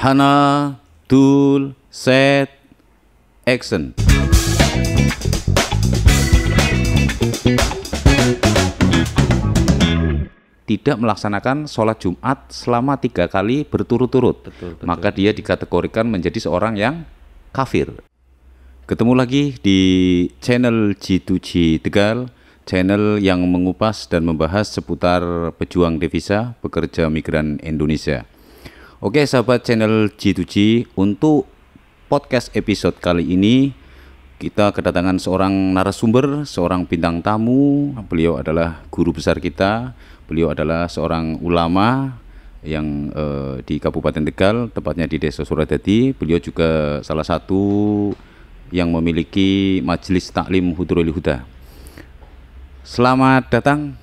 Hana, Tool, Set, Action. Tidak melaksanakan sholat Jumat selama 3 kali berturut-turut, maka dia dikategorikan menjadi seorang yang kafir. Ketemu lagi di channel G2G Tegal, channel yang mengupas dan membahas seputar pejuang devisa, pekerja migran Indonesia. Oke sahabat channel G2G, untuk podcast episode kali ini kita kedatangan seorang narasumber, seorang bintang tamu. Beliau adalah guru besar kita. Beliau adalah seorang ulama yang di Kabupaten Tegal, tepatnya di Desa Suradadi. Beliau juga salah satu yang memiliki Majelis Taklim Hudurul Huda. Selamat datang,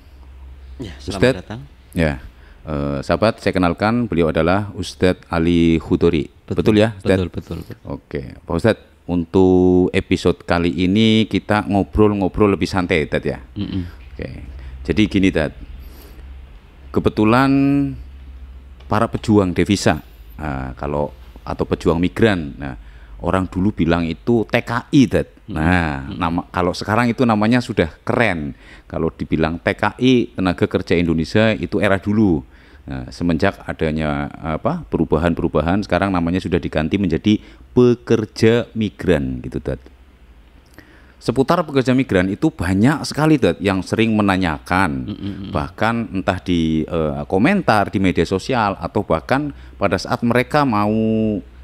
ya, Ustadz. Datang. Ya, sahabat, saya kenalkan, beliau adalah Ustadz Ali Hudori. Betul ya, Ustadz? Betul. Oke, Pak Ustadz, untuk episode kali ini kita ngobrol-ngobrol lebih santai, Ustadz ya. Oke, jadi gini, Ustadz. Kebetulan para pejuang devisa, atau pejuang migran, orang dulu bilang itu TKI, kalau sekarang itu namanya sudah keren. Kalau dibilang TKI, tenaga kerja Indonesia, itu era dulu. Semenjak adanya perubahan-perubahan, sekarang namanya sudah diganti menjadi pekerja migran, gitu, Dad. Seputar pekerja migran itu banyak sekali, Dad, yang sering menanyakan, bahkan entah di komentar di media sosial atau bahkan pada saat mereka mau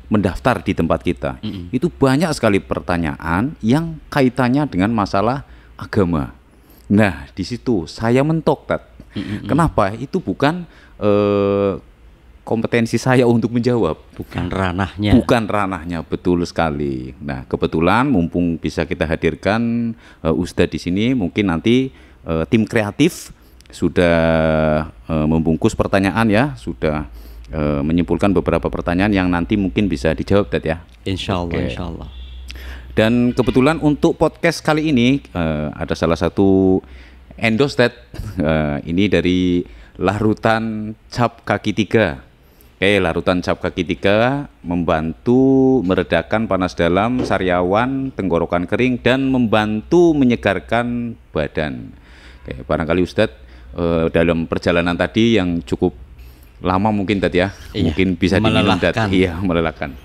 mendaftar di tempat kita, itu banyak sekali pertanyaan yang kaitannya dengan masalah agama. Nah, di situ saya mentok, Dad. Kenapa? Itu bukan kompetensi saya untuk menjawab, bukan ranahnya, betul sekali. Nah, kebetulan mumpung bisa kita hadirkan Ustadz di sini, mungkin nanti tim kreatif sudah membungkus pertanyaan ya, sudah menyimpulkan beberapa pertanyaan yang nanti mungkin bisa dijawab, Dad ya. Insyaallah, Insyaallah. Dan kebetulan untuk podcast kali ini ada salah satu endorse, Dad. Ini dari Larutan Cap Kaki 3. Larutan Cap Kaki 3 membantu meredakan panas dalam, sariawan, tenggorokan kering, dan membantu menyegarkan badan. Barangkali Ustadz dalam perjalanan tadi yang cukup lama mungkin, Dad ya, mungkin bisa diminum, Dad. Iya, melelahkan.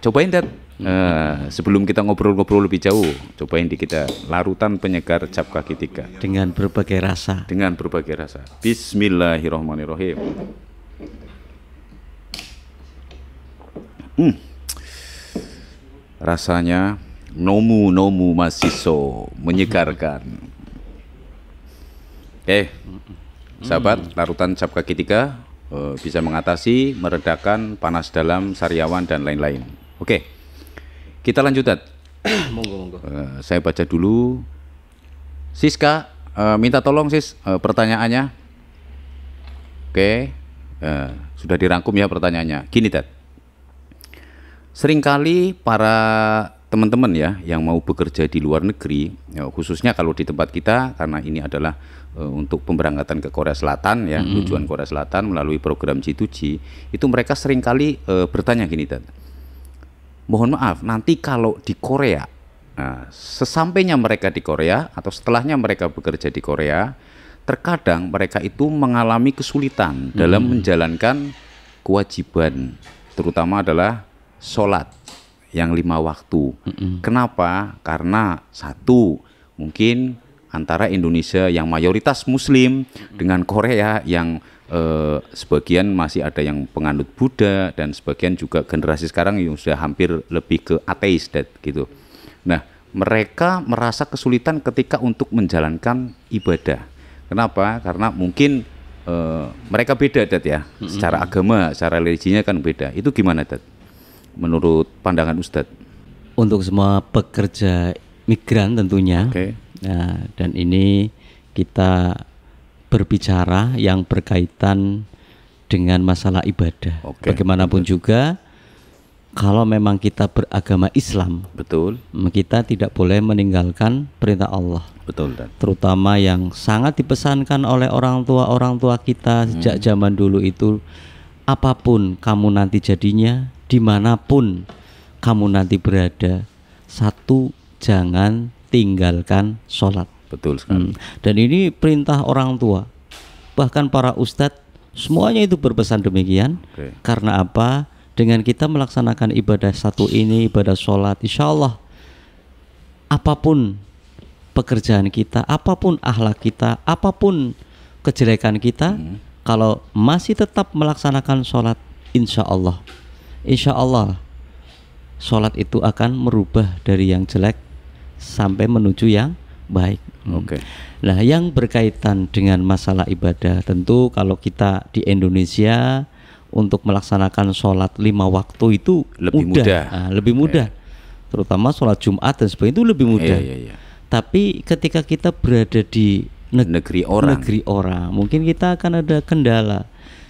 Cobain, Dad. Sebelum kita ngobrol-ngobrol lebih jauh, cobain di kita larutan penyegar Cap Kaki 3 dengan berbagai rasa. Bismillahirrahmanirrahim. Rasanya nomu masiso, menyegarkan. Sahabat, larutan Cap Kaki 3 bisa mengatasi, meredakan panas dalam, sariawan, dan lain-lain. Kita lanjut, Dad. Monggo. Saya baca dulu. Siska, minta tolong Sis pertanyaannya. Sudah dirangkum ya pertanyaannya. Gini, Dad. Seringkali para teman-teman ya yang mau bekerja di luar negeri, khususnya kalau di tempat kita, karena ini adalah untuk pemberangkatan ke Korea Selatan ya, tujuan Korea Selatan melalui program G2G, itu mereka seringkali bertanya gini, Dad. Mohon maaf, nanti kalau di Korea, sesampainya mereka di Korea atau setelahnya mereka bekerja di Korea, terkadang mereka itu mengalami kesulitan dalam menjalankan kewajiban, terutama adalah sholat yang 5 waktu. Kenapa? Karena satu, mungkin antara Indonesia yang mayoritas Muslim dengan Korea yang sebagian masih ada yang penganut Buddha, dan sebagian juga generasi sekarang yang sudah hampir lebih ke ateis, Dad, gitu. Nah, mereka merasa kesulitan ketika untuk menjalankan ibadah. Kenapa? Karena mungkin mereka beda, Dad ya, secara agama, secara religinya kan beda. Itu gimana, Dad? Menurut pandangan Ustadz? Untuk semua pekerja migran tentunya. Nah, dan ini kita berbicara yang berkaitan dengan masalah ibadah. Bagaimanapun juga, kalau memang kita beragama Islam, betul, kita tidak boleh meninggalkan perintah Allah. Betul, Dan. Terutama yang sangat dipesankan oleh orang tua kita sejak zaman dulu itu, apapun kamu nanti jadinya, dimanapun kamu nanti berada, satu, jangan tinggalkan sholat. Betul sekali. Dan ini perintah orang tua, bahkan para ustadz, semuanya itu berpesan demikian. Karena apa? Dengan kita melaksanakan ibadah satu ini, ibadah sholat, insya Allah apapun pekerjaan kita, apapun akhlak kita, apapun kejelekan kita, kalau masih tetap melaksanakan sholat, insya Allah sholat itu akan merubah dari yang jelek sampai menuju yang baik. Nah, yang berkaitan dengan masalah ibadah, tentu kalau kita di Indonesia untuk melaksanakan sholat 5 waktu itu lebih mudah. Terutama sholat Jumat dan sebagainya itu lebih mudah. Tapi ketika kita berada di negeri orang, mungkin kita akan ada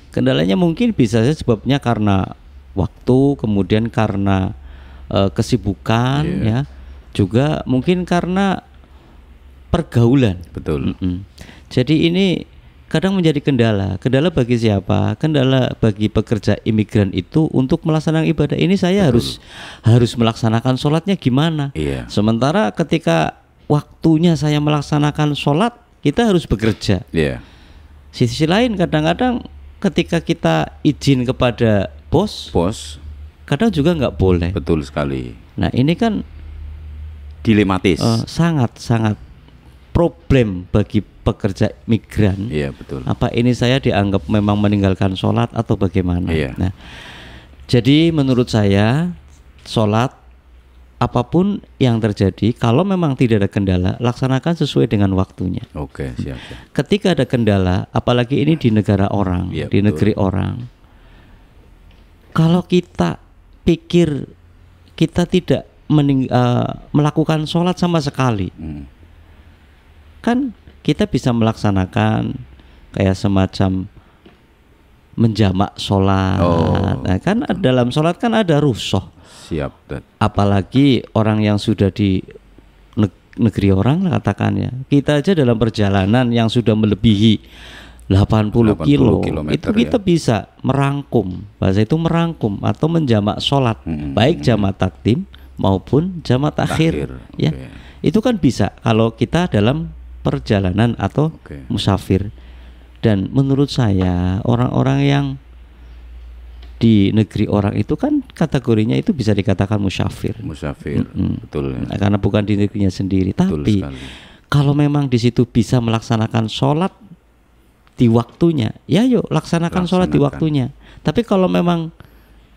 kendalanya mungkin bisa saja sebabnya karena waktu, kemudian karena kesibukan, ya, juga mungkin karena pergaulan. Betul. Jadi ini kadang menjadi kendala bagi siapa? Kendala bagi pekerja imigran itu untuk melaksanakan ibadah ini. Saya harus melaksanakan sholatnya gimana? Sementara ketika waktunya saya melaksanakan sholat, kita harus bekerja. Sisi lain kadang-kadang ketika kita izin kepada bos, kadang juga nggak boleh. Betul sekali. Nah, ini kan dilematis. Sangat problem bagi pekerja migran. Betul. Apa ini saya dianggap memang meninggalkan sholat atau bagaimana? Nah, jadi menurut saya sholat apapun yang terjadi, kalau memang tidak ada kendala, laksanakan sesuai dengan waktunya. Siap. Ketika ada kendala, apalagi ini di negara orang, di negeri orang, kalau kita pikir kita tidak melakukan sholat sama sekali, kan kita bisa melaksanakan kayak semacam menjamak sholat. Nah, kan dalam sholat kan ada rukhsah. Apalagi orang yang sudah di negeri orang, katakan ya, kita aja dalam perjalanan yang sudah melebihi 80 kilo itu kita bisa merangkum, bahasa itu merangkum atau menjamak sholat, baik jamak takdim maupun jamak takhir. Itu kan bisa kalau kita dalam perjalanan atau musafir. Dan menurut saya orang-orang yang di negeri orang itu kan kategorinya itu bisa dikatakan musafir. Betul. Nah, karena bukan di negerinya sendiri. Tapi kalau memang di situ bisa melaksanakan sholat di waktunya, ya yuk laksanakan sholat di waktunya. Tapi kalau memang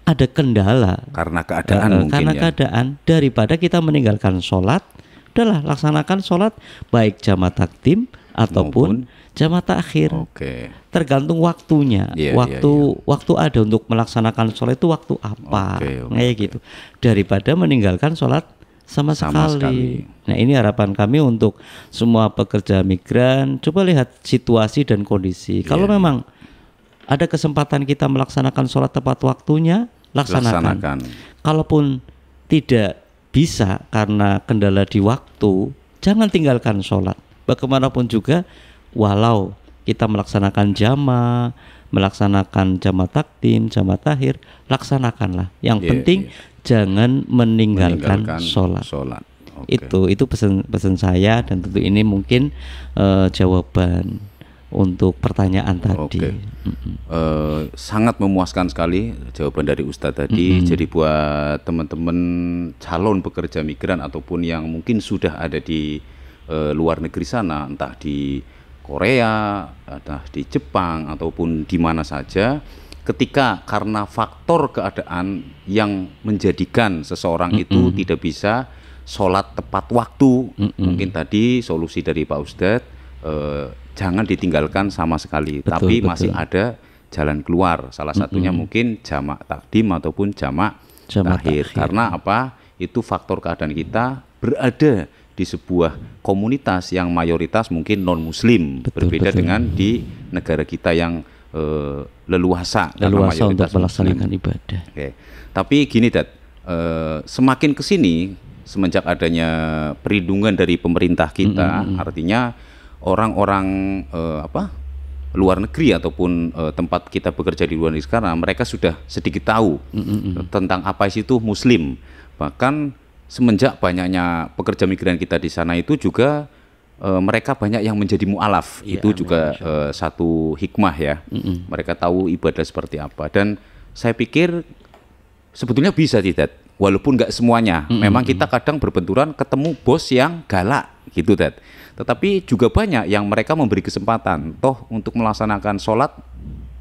ada kendala karena keadaan, keadaan, daripada kita meninggalkan sholat, udahlah laksanakan sholat baik jamak takdim ataupun jamak takhir. Tergantung waktunya. Waktu ada untuk melaksanakan sholat itu waktu apa? Kayak gitu. Daripada meninggalkan sholat sama sekali. Nah, ini harapan kami untuk semua pekerja migran. Coba lihat situasi dan kondisi. Kalau memang ada kesempatan kita melaksanakan sholat tepat waktunya, laksanakan. Kalaupun tidak bisa karena kendala di waktu, jangan tinggalkan sholat. Bagaimanapun juga, walau kita melaksanakan jama, melaksanakan jamak takdim, jamak takhir, laksanakanlah. Yang penting jangan meninggalkan sholat. Itu pesan saya, dan tentu ini mungkin jawaban untuk pertanyaan tadi. Sangat memuaskan sekali jawaban dari Ustadz tadi. Jadi buat teman-teman calon pekerja migran ataupun yang mungkin sudah ada di luar negeri sana, entah di Korea, entah di Jepang ataupun di mana saja, ketika karena faktor keadaan yang menjadikan seseorang itu tidak bisa sholat tepat waktu, mungkin tadi solusi dari Pak Ustadz, jangan ditinggalkan sama sekali. Tapi masih ada jalan keluar. Salah satunya mungkin jamak takdim ataupun jamak takhir. Karena apa? Itu faktor keadaan kita berada di sebuah komunitas yang mayoritas mungkin non muslim, berbeda dengan di negara kita yang leluasa untuk melaksanakan ibadah. Tapi gini Dad, semakin kesini semenjak adanya perlindungan dari pemerintah kita, artinya orang-orang luar negeri ataupun tempat kita bekerja di luar negeri sekarang, mereka sudah sedikit tahu tentang apa itu Muslim. Bahkan semenjak banyaknya pekerja migran kita di sana itu juga mereka banyak yang menjadi mu'alaf. Itu juga satu hikmah ya. Mereka tahu ibadah seperti apa. Dan saya pikir sebetulnya bisa tidak, walaupun nggak semuanya. Memang kita kadang berbenturan ketemu bos yang galak gitu, Dad. Tetapi juga banyak yang mereka memberi kesempatan toh untuk melaksanakan sholat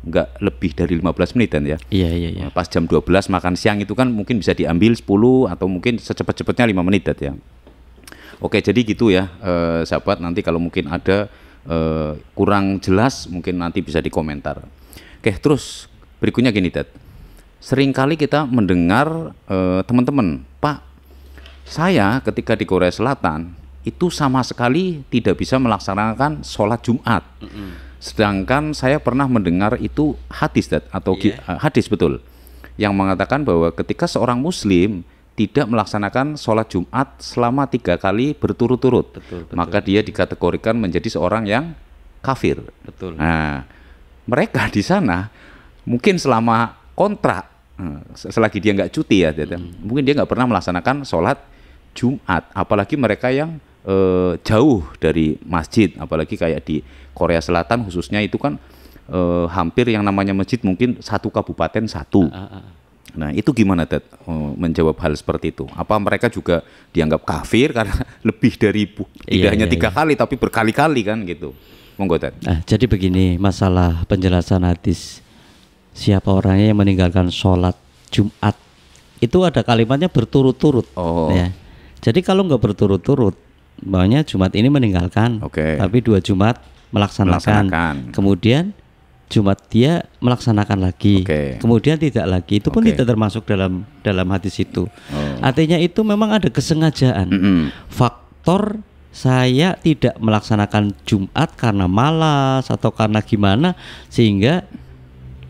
nggak lebih dari 15 menit ya. Iya. Pas jam 12 makan siang itu kan mungkin bisa diambil 10 atau mungkin secepat-cepatnya 5 menit ya. Oke, jadi gitu ya sahabat, nanti kalau mungkin ada kurang jelas mungkin nanti bisa dikomentar. Oke, terus berikutnya gini, Dad. Seringkali kita mendengar teman-teman, Pak, saya ketika di Korea Selatan itu sama sekali tidak bisa melaksanakan sholat Jumat. Sedangkan saya pernah mendengar itu hadis, Dad, atau hadis betul, yang mengatakan bahwa ketika seorang Muslim tidak melaksanakan sholat Jumat selama 3 kali berturut-turut, maka dia dikategorikan menjadi seorang yang kafir. Betul. Nah, mereka di sana mungkin selama kontrak, selagi dia nggak cuti ya, mungkin dia nggak pernah melaksanakan sholat Jumat, apalagi mereka yang jauh dari masjid, apalagi kayak di Korea Selatan khususnya itu kan hampir yang namanya masjid mungkin satu kabupaten satu. Nah itu gimana, Dad, menjawab hal seperti itu? Apa mereka juga dianggap kafir karena lebih dari tidak hanya 3 kali tapi berkali-kali kan gitu? Monggo, Dad. Nah, jadi begini, masalah penjelasan hadis, siapa orangnya yang meninggalkan sholat Jumat, itu ada kalimatnya berturut-turut. Ya. Jadi kalau nggak berturut-turut, bahwanya Jumat ini meninggalkan, tapi 2 Jumat melaksanakan. Kemudian Jumat dia melaksanakan lagi, kemudian tidak lagi, itu pun tidak termasuk dalam hadis itu. Artinya itu memang ada kesengajaan. Faktor saya tidak melaksanakan Jumat karena malas atau karena gimana, sehingga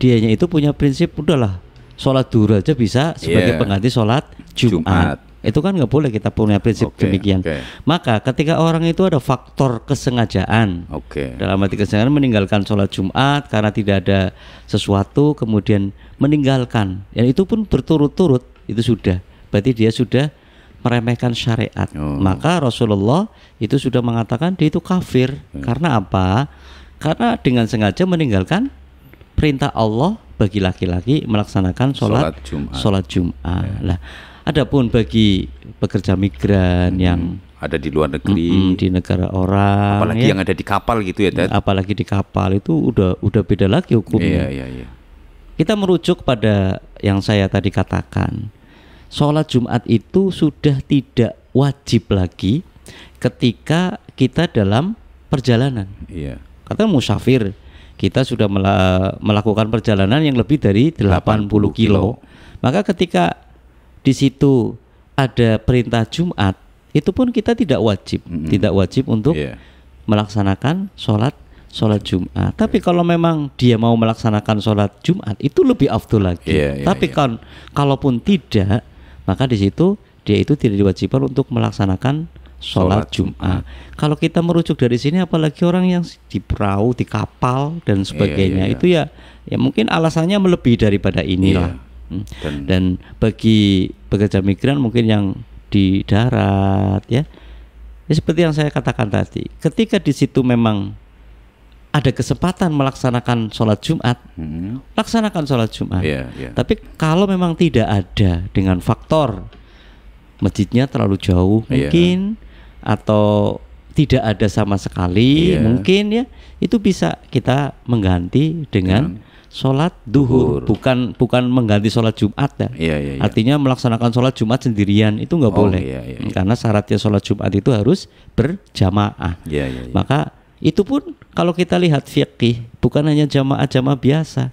dianya itu punya prinsip udahlah sholat duhur aja bisa sebagai pengganti sholat Jumat. Itu kan nggak boleh, kita punya prinsip demikian. Maka ketika orang itu ada faktor kesengajaan, dalam arti kesengajaan meninggalkan sholat Jumat karena tidak ada sesuatu, kemudian meninggalkan, dan itu pun berturut-turut, itu sudah berarti dia sudah meremehkan syariat. Maka Rasulullah itu sudah mengatakan dia itu kafir. Karena apa? Karena dengan sengaja meninggalkan perintah Allah bagi laki-laki melaksanakan sholat Jumat. Lah, adapun bagi pekerja migran yang ada di luar negeri, di negara orang, apalagi yang ada di kapal gitu ya, Dad. Apalagi di kapal itu udah beda lagi hukumnya. Kita merujuk pada yang saya tadi katakan, sholat Jumat itu sudah tidak wajib lagi ketika kita dalam perjalanan. Kata musafir, kita sudah melakukan perjalanan yang lebih dari 80 kilo. Maka ketika di situ ada perintah Jumat, itu pun kita tidak wajib untuk melaksanakan sholat Jumat. Tapi kalau memang dia mau melaksanakan sholat Jumat, itu lebih afdol lagi. Tapi kalaupun tidak, maka di situ dia itu tidak diwajibkan untuk melaksanakan sholat Jumat. Kalau kita merujuk dari sini, apalagi orang yang di perahu, di kapal dan sebagainya, itu ya mungkin alasannya melebihi daripada inilah. Dan bagi pekerja migran mungkin yang di darat ya seperti yang saya katakan tadi, ketika di situ memang ada kesempatan melaksanakan sholat Jumat, laksanakan sholat Jumat. Tapi kalau memang tidak ada, dengan faktor masjidnya terlalu jauh mungkin, atau tidak ada sama sekali mungkin ya, itu bisa kita mengganti dengan sholat duhur, bukan mengganti sholat Jumat ya. Artinya melaksanakan sholat Jumat sendirian itu nggak boleh, karena syaratnya sholat Jumat itu harus berjamaah. Maka itu pun kalau kita lihat fikih, bukan hanya jamaah biasa,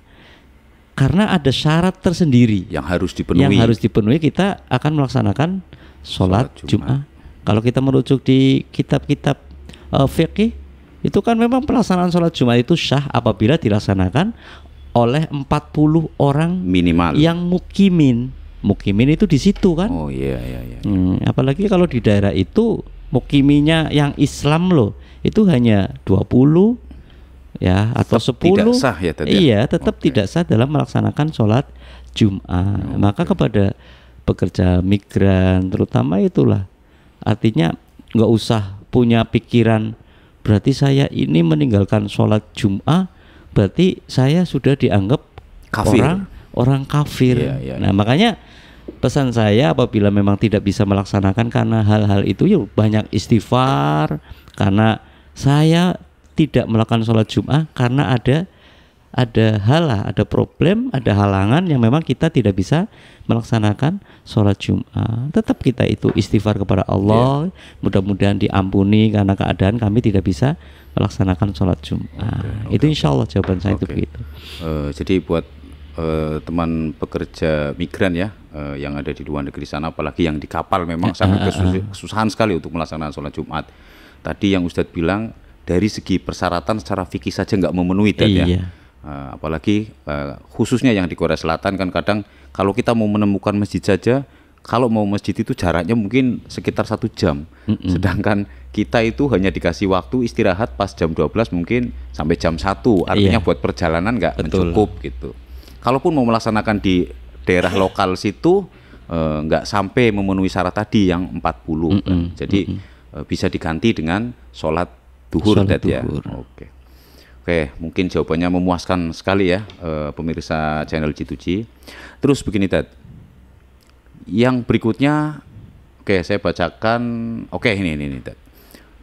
karena ada syarat tersendiri yang harus dipenuhi kita akan melaksanakan sholat Jumat. Kalau kita merujuk di kitab-kitab fikih, itu kan memang pelaksanaan sholat Jumat itu sah apabila dilaksanakan oleh 40 orang minimal yang mukimin itu di situ kan. Apalagi kalau di daerah itu mukiminya yang Islam loh, itu hanya 20 ya atau Tetap 10 tidak sah ya tadi. Iya, tetap tidak sah dalam melaksanakan sholat Jumat. Maka kepada pekerja migran terutama itulah, artinya nggak usah punya pikiran berarti saya ini meninggalkan sholat Jumat berarti saya sudah dianggap Kafir. orang kafir. Iya. Nah makanya pesan saya apabila memang tidak bisa melaksanakan karena hal-hal itu, ya banyak istighfar. Karena saya tidak melakukan sholat Jumat karena ada ada problem, ada halangan yang memang kita tidak bisa melaksanakan sholat Jumat. Tetap kita itu istighfar kepada Allah, mudah-mudahan diampuni karena keadaan kami tidak bisa melaksanakan sholat Jumat. Itu insya Allah jawaban saya itu begitu. Jadi buat teman pekerja migran ya, yang ada di luar negeri sana, apalagi yang di kapal, memang sangat kesusahan sekali untuk melaksanakan sholat Jumat. Tadi yang Ustadz bilang dari segi persyaratan secara fikih saja nggak memenuhi ya. Apalagi khususnya yang di Korea Selatan kan kadang kalau kita mau menemukan masjid saja, kalau mau masjid itu jaraknya mungkin sekitar 1 jam. Sedangkan kita itu hanya dikasih waktu istirahat pas jam 12 mungkin sampai jam 1. Artinya buat perjalanan nggak mencukup gitu. Kalaupun mau melaksanakan di daerah lokal situ nggak sampai memenuhi syarat tadi yang 40 kan. Jadi bisa diganti dengan sholat duhur ya. Oke, mungkin jawabannya memuaskan sekali ya pemirsa channel G2G. Terus begini Dad, yang berikutnya, oke saya bacakan. Oke ini Dad,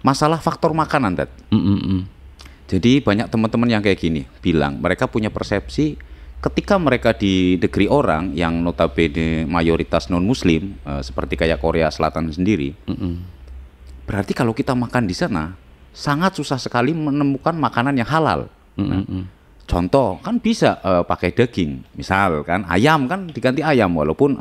masalah faktor makanan Dad. Jadi banyak teman-teman yang kayak gini bilang mereka punya persepsi ketika mereka di negeri orang yang notabene mayoritas non muslim seperti kayak Korea Selatan sendiri, berarti kalau kita makan di sana sangat susah sekali menemukan makanan yang halal. Contoh kan bisa pakai daging, misal kan ayam kan diganti ayam, walaupun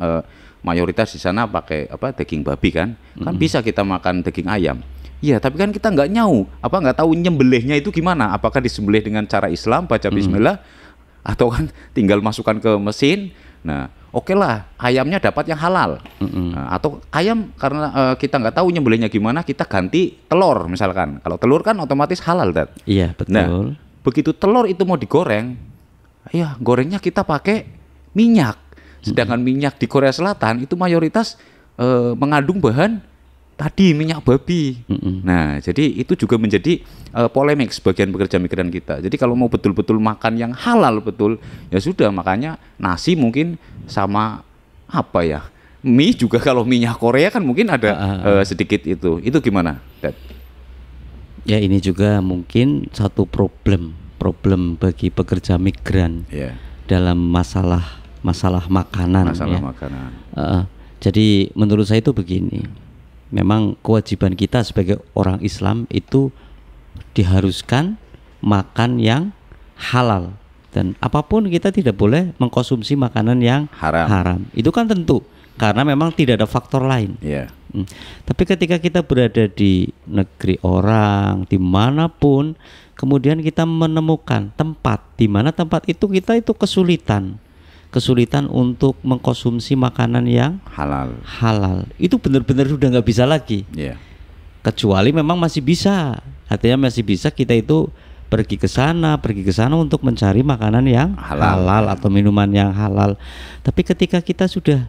mayoritas di sana pakai daging babi kan bisa kita makan daging ayam. Iya, tapi kan kita nggak tahu nyembelihnya itu gimana, apakah disembelih dengan cara Islam baca Bismillah atau kan tinggal masukkan ke mesin. Nah oke lah, ayamnya dapat yang halal. Atau ayam karena kita nggak tahu nyembelihnya gimana, kita ganti telur misalkan. Kalau telur kan otomatis halal, Dad. Iya, betul. Nah, begitu telur itu mau digoreng, ya gorengnya kita pakai minyak. Sedangkan minyak di Korea Selatan itu mayoritas mengandung bahan tadi minyak babi. Nah, jadi itu juga menjadi polemik sebagian pekerja migran kita. Jadi kalau mau betul-betul makan yang halal betul, ya sudah, makanya nasi mungkin sama mie juga, kalau minyak Korea kan mungkin ada sedikit itu. Itu gimana, Dad? Ya ini juga mungkin satu problem bagi pekerja migran dalam masalah makanan. Makanan. Jadi menurut saya itu begini, memang kewajiban kita sebagai orang Islam itu diharuskan makan yang halal, dan apapun kita tidak boleh mengkonsumsi makanan yang haram. Itu kan tentu karena memang tidak ada faktor lain. Tapi ketika kita berada di negeri orang, dimanapun, kemudian kita menemukan tempat di mana tempat itu kita itu kesulitan untuk mengkonsumsi makanan yang halal, itu benar-benar sudah nggak bisa lagi. Kecuali memang masih bisa, artinya masih bisa kita itu pergi ke sana untuk mencari makanan yang halal atau minuman yang halal. Tapi ketika kita sudah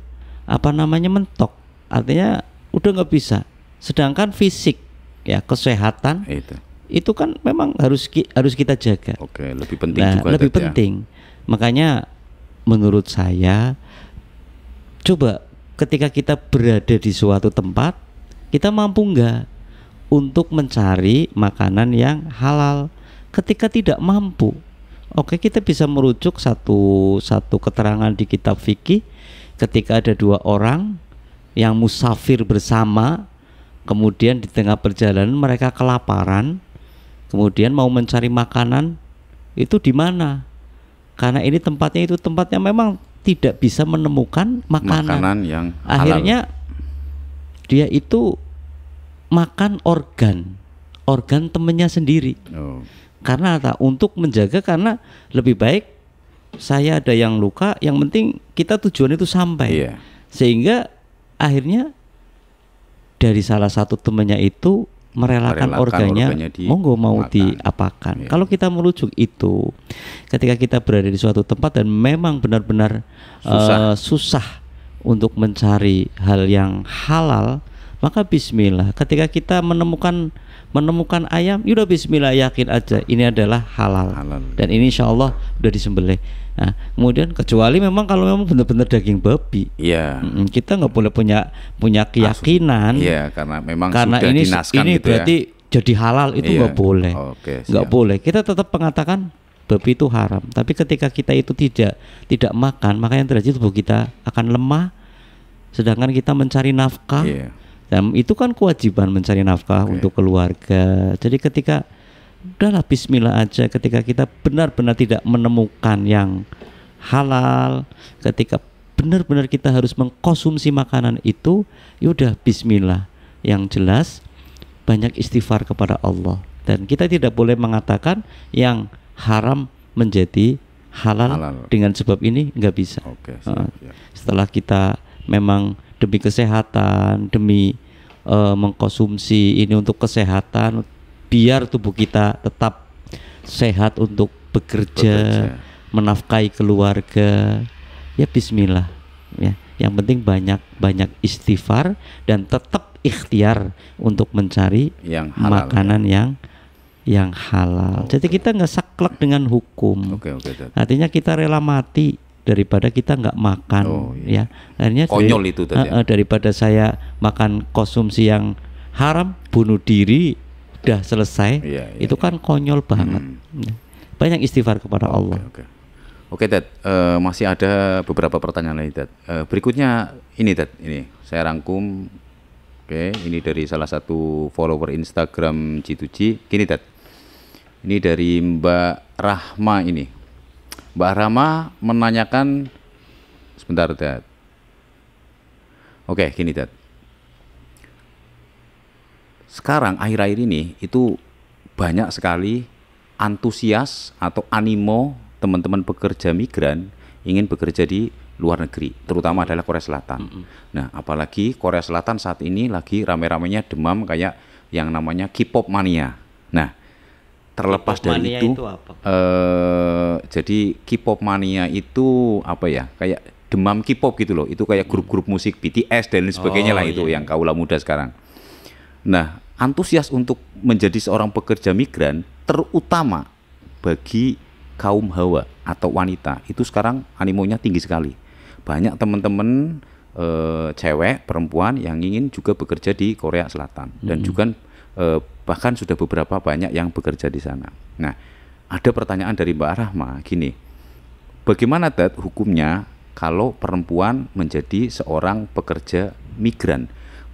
mentok, artinya udah nggak bisa. Sedangkan fisik ya, kesehatan itu kan memang harus kita jaga. Lebih penting juga. Lebih penting. Makanya menurut saya, coba ketika kita berada di suatu tempat, kita mampu nggak untuk mencari makanan yang halal. Ketika tidak mampu, kita bisa merujuk satu keterangan di kitab fikih, ketika ada 2 orang yang musafir bersama, kemudian di tengah perjalanan mereka kelaparan, kemudian mau mencari makanan, itu di mana? Karena ini tempatnya memang tidak bisa menemukan makanan yang halal. Akhirnya dia itu makan organ temannya sendiri. Karena untuk menjaga, karena lebih baik saya ada yang luka, yang penting kita tujuan itu sampai. Sehingga akhirnya dari salah satu temannya itu merelakan organnya monggo mau diapakan. Kalau kita merujuk itu, ketika kita berada di suatu tempat dan memang benar-benar susah untuk mencari hal yang halal, maka bismillah. Ketika kita menemukan ayam, yaudah bismillah, yakin aja ini adalah halal. Dan ini insya Allah udah disembelih. Nah, kemudian kecuali memang kalau memang benar-benar daging babi, kita nggak boleh punya keyakinan, karena memang sudah dinaskan ini gitu berarti jadi halal, itu nggak boleh, nggak boleh. Kita tetap mengatakan babi itu haram. Tapi ketika kita itu tidak makan, maka yang terjadi tubuh kita akan lemah, sedangkan kita mencari nafkah. Dan itu kan kewajiban mencari nafkah untuk keluarga. Jadi ketika udahlah bismillah aja, ketika kita benar-benar tidak menemukan yang halal, ketika benar-benar kita harus mengkonsumsi makanan itu, yaudah bismillah. Yang jelas banyak istighfar kepada Allah, dan kita tidak boleh mengatakan yang haram menjadi halal. Dengan sebab ini nggak bisa. Setelah kita memang demi kesehatan, demi mengkonsumsi ini untuk kesehatan, biar tubuh kita tetap sehat untuk bekerja, menafkahi keluarga, ya bismillah ya. Yang penting banyak istighfar dan tetap ikhtiar untuk mencari yang halal, makanan yang halal. Jadi kita nggak saklek dengan hukum. Artinya kita rela mati daripada kita nggak makan, ya. Akhirnya konyol itu tadi. Daripada saya makan konsumsi yang haram, bunuh diri, udah selesai, itu kan konyol banget. Banyak istighfar kepada Allah. Oke, Dad, masih ada beberapa pertanyaan lagi, Dad. Berikutnya ini, Dad, ini saya rangkum. Oke, ini dari salah satu follower Instagram G2G. Gini, Dad, ini dari Mbak Rahma ini. Mbak Rahma menanyakan, sebentar, Dad. Oke, gini, Dad. Sekarang akhir-akhir ini itu banyak sekali antusias atau animo teman-teman pekerja migran ingin bekerja di luar negeri, terutama adalah Korea Selatan. Nah, apalagi Korea Selatan saat ini lagi rame-ramenya demam kayak yang namanya K-pop mania. Nah, terlepas dari itu jadi K-pop mania itu apa ya, kayak demam K-pop gitu loh. Itu kayak grup-grup musik BTS dan lain sebagainya lah, itu yang kaula muda sekarang. Nah, antusias untuk menjadi seorang pekerja migran, terutama bagi kaum hawa atau wanita, itu sekarang animonya tinggi sekali. Banyak teman-teman cewek, perempuan yang ingin juga bekerja di Korea Selatan, dan juga bahkan sudah beberapa banyak yang bekerja di sana. Nah, ada pertanyaan dari Mbak Rahma gini, bagaimana, Dad, hukumnya kalau perempuan menjadi seorang pekerja migran?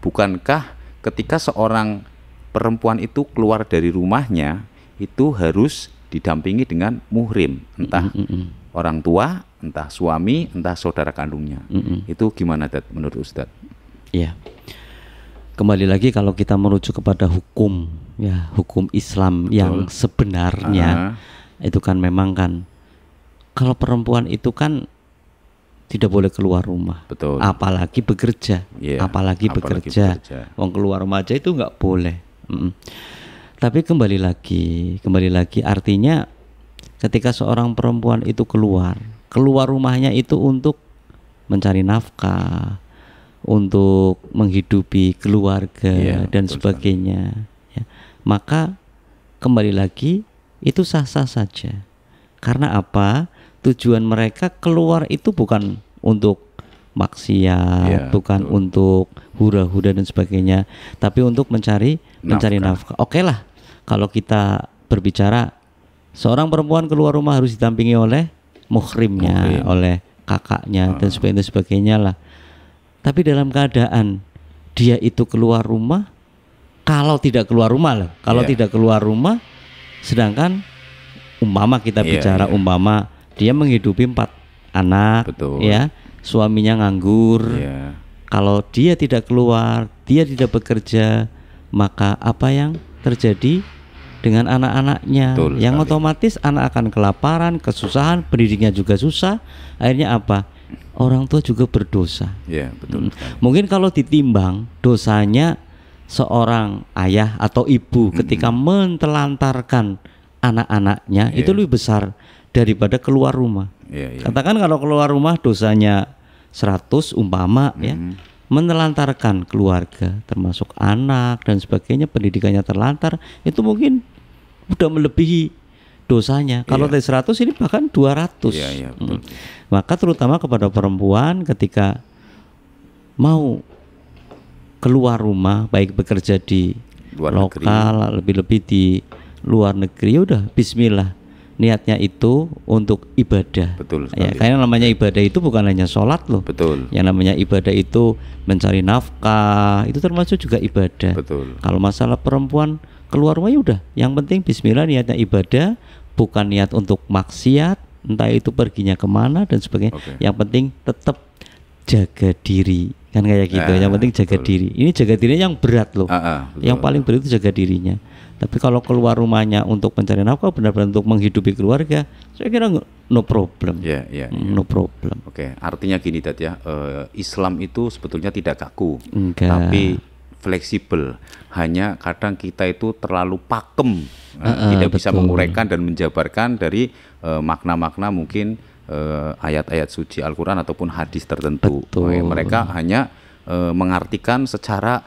Bukankah ketika seorang perempuan itu keluar dari rumahnya itu harus didampingi dengan muhrim, entah orang tua, entah suami, entah saudara kandungnya. Itu gimana, Dad, menurut Ustadz? Ya, kembali lagi kalau kita merujuk kepada hukum, ya, hukum Islam yang sebenarnya, itu kan memang kan kalau perempuan itu kan tidak boleh keluar rumah, apalagi bekerja, apalagi bekerja. Wong keluar rumah aja itu nggak boleh. Tapi kembali lagi artinya ketika seorang perempuan itu keluar rumahnya itu untuk mencari nafkah, untuk menghidupi keluarga dan sebagainya, ya, maka kembali lagi itu sah-sah saja. Karena apa? Tujuan mereka keluar itu bukan untuk maksiat, bukan untuk hura-hura dan sebagainya, tapi untuk mencari nafkah. Oke lah, kalau kita berbicara seorang perempuan keluar rumah harus didampingi oleh muhrimnya, oleh kakaknya dan sebagainya lah. Tapi dalam keadaan dia itu keluar rumah, kalau tidak keluar rumah lah, tidak keluar rumah, sedangkan umpama kita bicara umpama dia menghidupi 4 anak, ya, suaminya nganggur. Kalau dia tidak keluar, dia tidak bekerja, maka apa yang terjadi dengan anak-anaknya? Yang otomatis anak akan kelaparan, kesusahan, pendidiknya juga susah. Akhirnya apa? Orang tua juga berdosa. Mungkin kalau ditimbang dosanya seorang ayah atau ibu ketika mentelantarkan anak-anaknya itu lebih besar daripada keluar rumah. Katakan kalau keluar rumah dosanya 100 umpama ya, menelantarkan keluarga termasuk anak dan sebagainya, pendidikannya terlantar, itu mungkin udah melebihi dosanya. Kalau dari 100 ini bahkan 200. Maka terutama kepada perempuan ketika mau keluar rumah, baik bekerja di luar lokal, lebih-lebih di luar negeri, ya udah bismillah. Niatnya itu untuk ibadah. Betul ya, karena namanya ibadah itu bukan hanya sholat loh. Betul. Yang namanya ibadah itu mencari nafkah, itu termasuk juga ibadah. Betul. Kalau masalah perempuan keluar rumah, ya udah, yang penting bismillah, niatnya ibadah, bukan niat untuk maksiat, entah itu perginya kemana dan sebagainya. Yang penting tetap jaga diri, kan kayak gitu. Yang penting jaga diri. Ini jaga dirinya yang berat loh. Yang paling berat itu jaga dirinya. Tapi kalau keluar rumahnya untuk mencari nafkah, benar-benar untuk menghidupi keluarga, saya kira no problem. No problem. Artinya gini Dad ya, Islam itu sebetulnya tidak kaku, tapi fleksibel. Hanya kadang kita itu terlalu pakem, tidak bisa menguraikan dan menjabarkan dari makna-makna mungkin ayat-ayat suci Al-Quran ataupun hadis tertentu. Mereka hanya mengartikan secara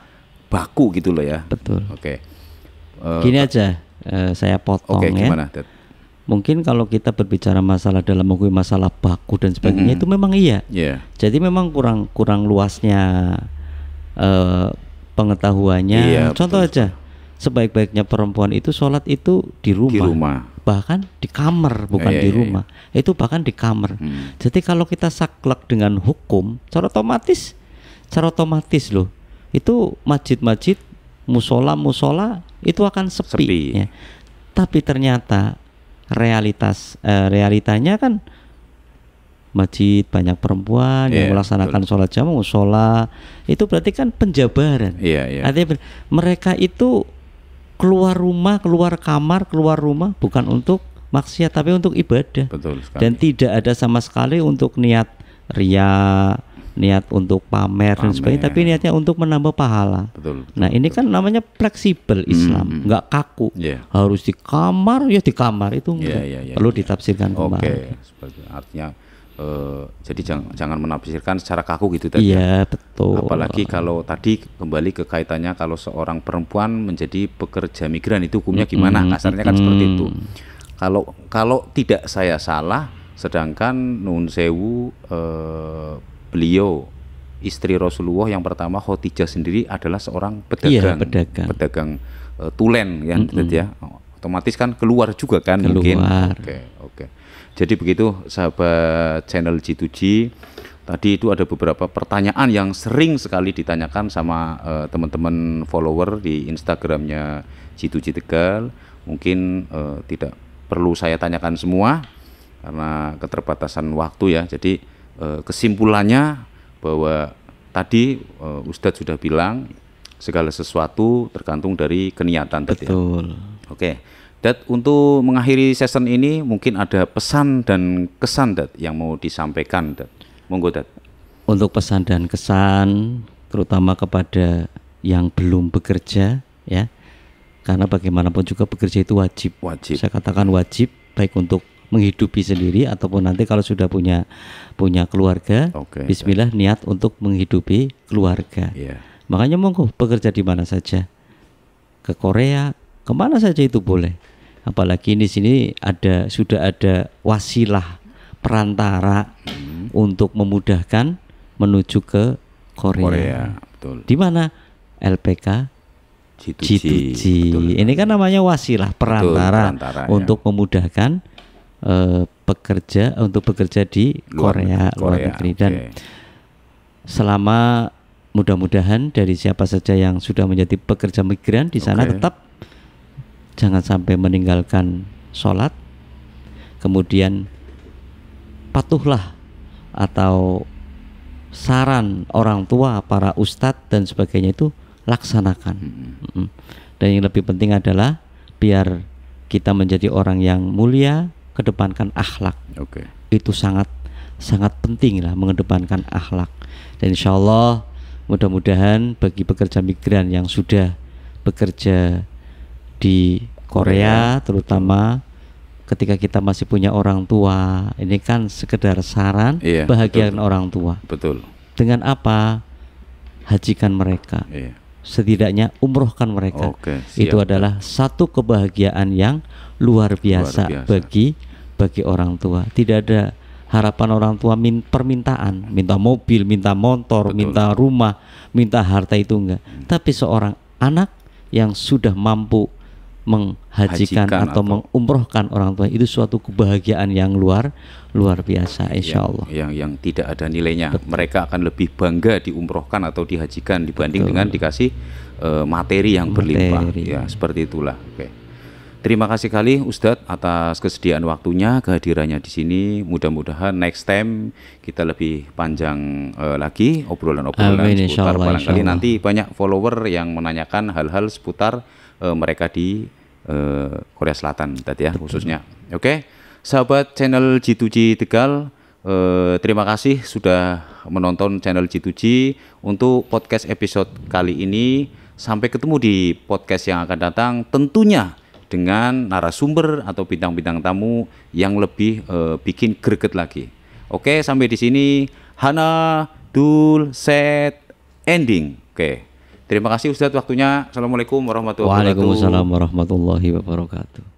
baku gitu loh ya. Betul. Gini aja, saya potong ya. Gimana, Dad? Mungkin kalau kita berbicara masalah dalam mengakui masalah baku dan sebagainya, itu memang iya. Jadi memang kurang luasnya pengetahuannya. Contoh aja, sebaik-baiknya perempuan itu sholat itu di rumah. Bahkan di kamar, bukan di rumah. Itu bahkan di kamar. Jadi kalau kita saklek dengan hukum, secara otomatis loh, itu masjid-masjid, musola itu akan sepi. Ya. Tapi ternyata realitanya kan masjid banyak perempuan yang melaksanakan sholat jamaah, musola itu berarti kan penjabaran. Artinya mereka itu keluar rumah, keluar kamar, keluar rumah bukan untuk maksiat tapi untuk ibadah. Dan tidak ada sama sekali untuk niat riya, niat untuk pamer dan sebagainya, tapi niatnya untuk menambah pahala. Nah ini kan namanya fleksibel Islam, nggak kaku. Harus di kamar ya di kamar, itu perlu ditafsirkan kembali. Artinya jadi jangan menafsirkan secara kaku gitu tadi. Betul. Apalagi kalau tadi kembali ke kaitannya kalau seorang perempuan menjadi pekerja migran itu hukumnya gimana? Kasarnya kan seperti itu. Kalau tidak saya salah, sedangkan Nun Sewu beliau istri Rasulullah yang pertama Khadijah sendiri adalah seorang pedagang tulen ya, ya. Otomatis kan keluar juga kan mungkin. Oke. Jadi begitu sahabat channel G2G. Tadi itu ada beberapa pertanyaan yang sering sekali ditanyakan sama teman-teman follower di Instagramnya G2G Tegal. Mungkin tidak perlu saya tanyakan semua karena keterbatasan waktu ya. Jadi kesimpulannya bahwa tadi Ustadz sudah bilang segala sesuatu tergantung dari keniatan. Betul. Oke, Dad, untuk mengakhiri season ini mungkin ada pesan dan kesan Dad yang mau disampaikan Dad. Monggo Dad. Untuk pesan dan kesan terutama kepada yang belum bekerja ya. Karena bagaimanapun juga bekerja itu wajib. Saya katakan wajib, baik untuk menghidupi sendiri ataupun nanti kalau sudah punya keluarga, bismillah niat untuk menghidupi keluarga. Makanya monggo bekerja di mana saja, ke Korea, kemana saja itu boleh. Apalagi di sini sudah ada wasilah perantara untuk memudahkan menuju ke Korea. Di mana? LPK G2G. Ini kan namanya wasilah perantara untuk memudahkan bekerja di luar negeri. Dan selama mudah-mudahan dari siapa saja yang sudah menjadi pekerja migran di sana tetap jangan sampai meninggalkan sholat, kemudian patuhlah atau saran orang tua, para ustadz dan sebagainya itu laksanakan. Dan yang lebih penting adalah biar kita menjadi orang yang mulia, kedepankan akhlak. Itu sangat penting lah, mengedepankan akhlak. Dan insya Allah Mudah-mudahan bagi pekerja migran yang sudah bekerja di Korea terutama ketika kita masih punya orang tua, ini kan sekedar saran, bahagiakan orang tua. Betul. Dengan apa? Hajikan mereka. Setidaknya umrohkan mereka. Itu adalah satu kebahagiaan yang luar biasa, bagi orang tua. Tidak ada harapan orang tua permintaan, minta mobil, minta motor, minta rumah, minta harta, itu enggak. Tapi seorang anak yang sudah mampu menghajikan atau mengumrohkan orang tua, itu suatu kebahagiaan yang luar biasa, insya Allah. Yang tidak ada nilainya. Mereka akan lebih bangga diumrohkan atau dihajikan dibanding dengan dikasih materi yang berlimpah. Ya, seperti itulah. Terima kasih kali Ustadz atas kesediaan waktunya, kehadirannya di sini. Mudah-mudahan next time kita lebih panjang lagi obrolan-obrolan seputar. Barangkali nanti banyak follower yang menanyakan hal-hal seputar mereka di Korea Selatan tadi ya, khususnya. Oke, sahabat channel G2G Tegal, terima kasih sudah menonton channel G2G untuk podcast episode kali ini. Sampai ketemu di podcast yang akan datang, tentunya dengan narasumber atau bintang-bintang tamu yang lebih bikin greget lagi. Oke, sampai di sini Hana Dul Set Ending. Oke. Terima kasih Ustadz waktunya. Assalamualaikum warahmatullahi wabarakatuh. Waalaikumsalam warahmatullahi wabarakatuh.